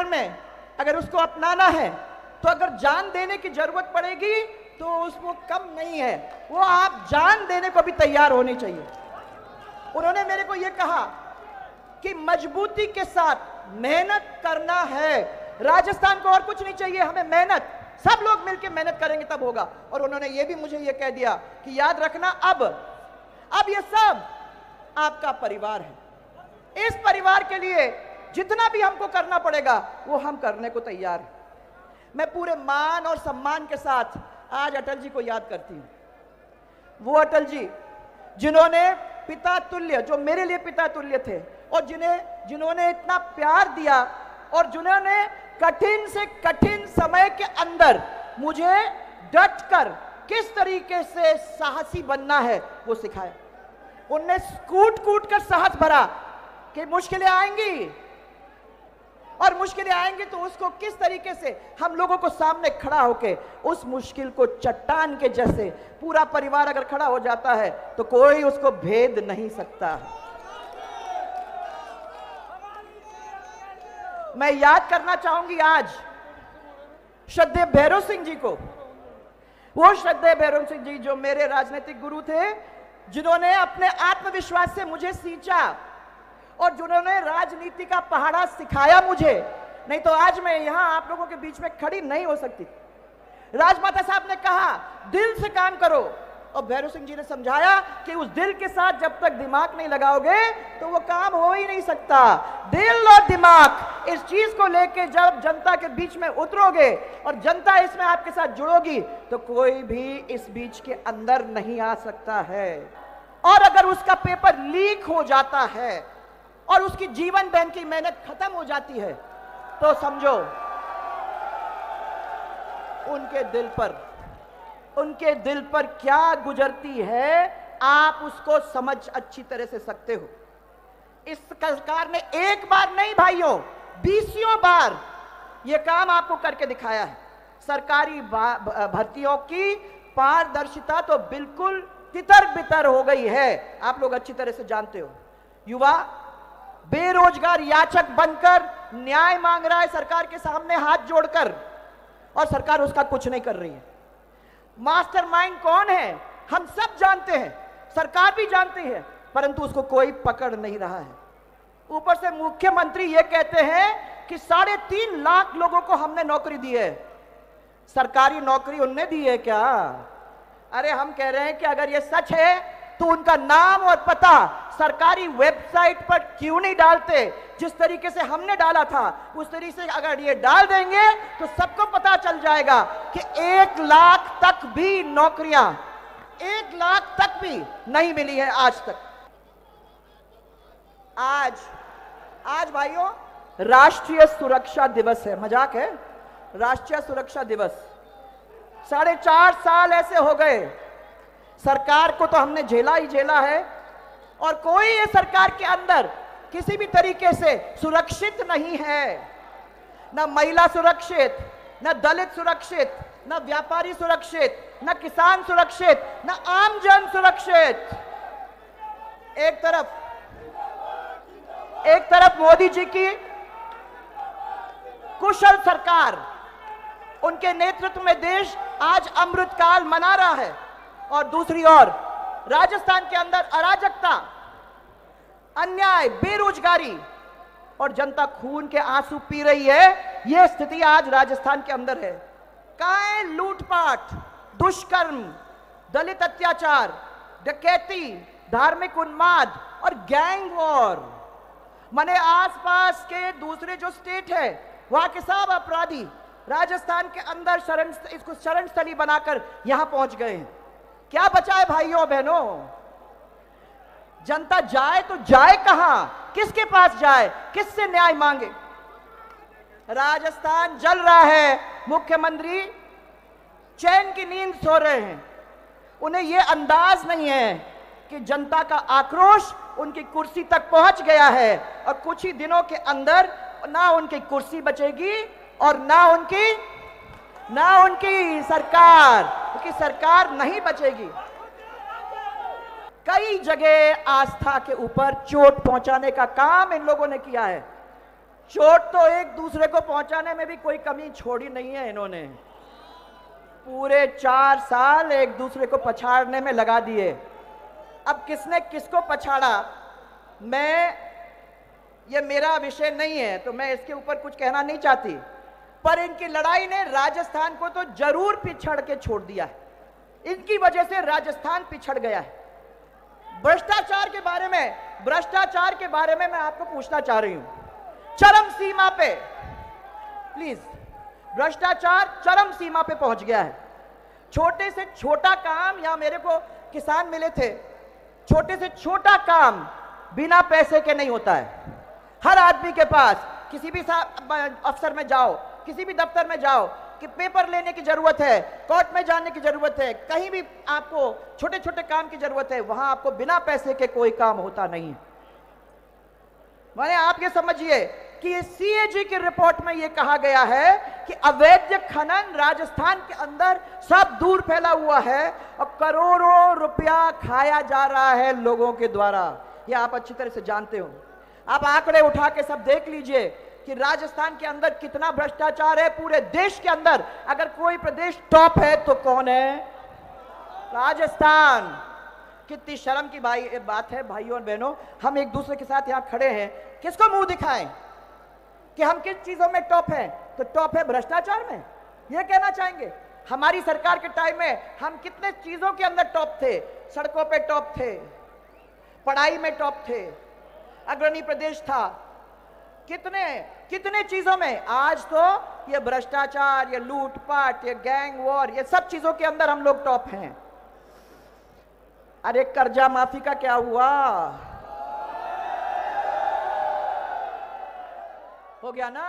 प्यार में अगर उसको अपनाना है तो अगर जान देने की जरूरत पड़ेगी तो उसको कम नहीं है, वो आप जान देने को भी तैयार होनी चाहिए। उन्होंने मेरे को यह कहा कि मजबूती के साथ मेहनत करना है, राजस्थान को और कुछ नहीं चाहिए, हमें मेहनत, सब लोग मिलकर मेहनत करेंगे तब होगा। और उन्होंने ये भी मुझे ये कह दिया कि याद रखना अब ये सब आपका परिवार है, इस परिवार के लिए जितना भी हमको करना पड़ेगा वो हम करने को तैयार हैं। मैं पूरे मान और सम्मान के साथ आज अटल जी को याद करती हूं, वो अटल जी जिन्होंने पिता तुल्य, जो मेरे लिए पिता तुल्य थे, और जिन्होंने इतना प्यार दिया और जिन्होंने कठिन से कठिन समय के अंदर मुझे डटकर किस तरीके से साहसी बनना है वो सिखाया। उनने कूट कर साहस भरा कि मुश्किलें आएंगी और मुश्किलें आएंगी तो उसको किस तरीके से हम लोगों को सामने खड़ा होके उस मुश्किल को चट्टान के जैसे पूरा परिवार अगर खड़ा हो जाता है तो कोई उसको भेद नहीं सकता। मैं याद करना चाहूंगी आज श्रद्धेय भैरव सिंह जी को, वो श्रद्धेय भैरव सिंह जी जो मेरे राजनीतिक गुरु थे, जिन्होंने अपने आत्मविश्वास से मुझे सींचा और जिन्होंने राजनीति का पहाड़ा सिखाया मुझे, नहीं तो आज मैं यहां आप लोगों के बीच में खड़ी नहीं हो सकती। राजमाता साहब ने कहा दिल से काम करो, और भैरव सिंह जी ने समझाया कि उस दिल के साथ जब तक दिमाग नहीं लगाओगे तो वो काम हो ही नहीं सकता। दिल और दिमाग इस चीज को लेके जब जनता के बीच में उतरोगे और जनता इसमें आपके साथ जुड़ोगी तो कोई भी इस बीच के अंदर नहीं आ सकता है। और अगर उसका पेपर लीक हो जाता है और उसकी जीवन बैंक की मेहनत खत्म हो जाती है तो समझो उनके दिल पर क्या गुजरती है, आप उसको समझ अच्छी तरह से सकते हो। इस सरकार ने एक बार नहीं भाइयों, 20 बार यह काम आपको करके दिखाया है। सरकारी भर्तियों की पारदर्शिता तो बिल्कुल तितर बितर हो गई है, आप लोग अच्छी तरह से जानते हो। युवा बेरोजगार याचक बनकर न्याय मांग रहा है सरकार के सामने हाथ जोड़कर, और सरकार उसका कुछ नहीं कर रही है। मास्टरमाइंड कौन है हम सब जानते हैं, सरकार भी जानती है, परंतु उसको कोई पकड़ नहीं रहा है। ऊपर से मुख्यमंत्री ये कहते हैं कि 3.5 लाख लोगों को हमने नौकरी दी है। सरकारी नौकरी उनने दी है क्या? अरे हम कह रहे हैं कि अगर ये सच है तो उनका नाम और पता सरकारी वेबसाइट पर क्यों नहीं डालते? जिस तरीके से हमने डाला था उस तरीके से अगर ये डाल देंगे तो सबको पता चल जाएगा कि 1 लाख तक भी नौकरियां 1 लाख तक भी नहीं मिली है आज तक। आज भाइयों राष्ट्रीय सुरक्षा दिवस है, मजाक है? राष्ट्रीय सुरक्षा दिवस 4.5 साल ऐसे हो गए, सरकार को तो हमने झेला ही झेला है, और कोई ये सरकार के अंदर किसी भी तरीके से सुरक्षित नहीं है। न महिला सुरक्षित, न दलित सुरक्षित, न व्यापारी सुरक्षित, न किसान सुरक्षित, न आम जन सुरक्षित। एक तरफ मोदी जी की कुशल सरकार, उनके नेतृत्व में देश आज अमृतकाल मना रहा है, और दूसरी ओर राजस्थान के अंदर अराजकता, अन्याय, बेरोजगारी और जनता खून के आंसू पी रही है। यह स्थिति आज राजस्थान के अंदर है। कहां है लूटपाट, दुष्कर्म, दलित अत्याचार, डकैती, धार्मिक उन्माद और गैंग वॉर? माने आसपास के दूसरे जो स्टेट है वहां के सब अपराधी राजस्थान के अंदर इसको शरण स्थली बनाकर यहां पहुंच गए हैं। क्या बचा है भाइयों बहनों? जनता जाए तो जाए कहां, किसके पास जाए, किससे न्याय मांगे? राजस्थान जल रहा है, मुख्यमंत्री चैन की नींद सो रहे हैं। उन्हें यह अंदाज नहीं है कि जनता का आक्रोश उनकी कुर्सी तक पहुंच गया है, और कुछ ही दिनों के अंदर ना उनकी कुर्सी बचेगी और ना उनकी सरकार, क्योंकि सरकार नहीं बचेगी। कई जगह आस्था के ऊपर चोट पहुंचाने का काम इन लोगों ने किया है। चोट तो एक दूसरे को पहुंचाने में भी कोई कमी छोड़ी नहीं है इन्होंने। पूरे 4 साल एक दूसरे को पछाड़ने में लगा दिए। अब किसने किसको पछाड़ा, ये मेरा विषय नहीं है, तो मैं इसके ऊपर कुछ कहना नहीं चाहती, पर इनकी लड़ाई ने राजस्थान को तो जरूर पिछड़ के छोड़ दिया है। इनकी वजह से राजस्थान पिछड़ गया है। भ्रष्टाचार के बारे में मैं आपको पूछना चाह रही हूं। चरम सीमा पे, प्लीज, भ्रष्टाचार चरम सीमा पे पहुंच गया है। छोटे से छोटा काम, या मेरे को किसान मिले थे, छोटे से छोटा काम बिना पैसे के नहीं होता है। हर आदमी के पास, किसी भी अफसर में जाओ, किसी भी दफ्तर में जाओ, कि पेपर लेने की जरूरत है, कोर्ट में जाने की जरूरत है, कहीं भी आपको छोटे छोटे काम की जरूरत है, वहां आपको बिना पैसे के कोई काम होता नहीं है। माने आप ये समझिए कि सीएजी की रिपोर्ट में ये कहा गया है कि अवैध खनन राजस्थान के अंदर सब दूर फैला हुआ है और करोड़ों रुपया खाया जा रहा है लोगों के द्वारा। ये आप अच्छी तरह से जानते हो। आप आंकड़े उठा के सब देख लीजिए कि राजस्थान के अंदर कितना भ्रष्टाचार है। पूरे देश के अंदर अगर कोई प्रदेश टॉप है तो कौन है? राजस्थान। कितनी शर्म की बात है भाइयों और बहनों, हम एक दूसरे के साथ यहां खड़े हैं, किसको मुंह दिखाएं कि हम किस चीजों में टॉप हैं? तो टॉप है भ्रष्टाचार में। यह कहना चाहेंगे हमारी सरकार के टाइम में हम कितने चीजों के अंदर टॉप थे। सड़कों पे टॉप थे, पढ़ाई में टॉप थे, अग्रणी प्रदेश था, कितने चीजों में। आज तो ये भ्रष्टाचार, ये लूटपाट, ये गैंग वॉर, ये सब चीजों के अंदर हम लोग टॉप हैं। अरे कर्जा माफी का क्या हुआ? हो गया ना?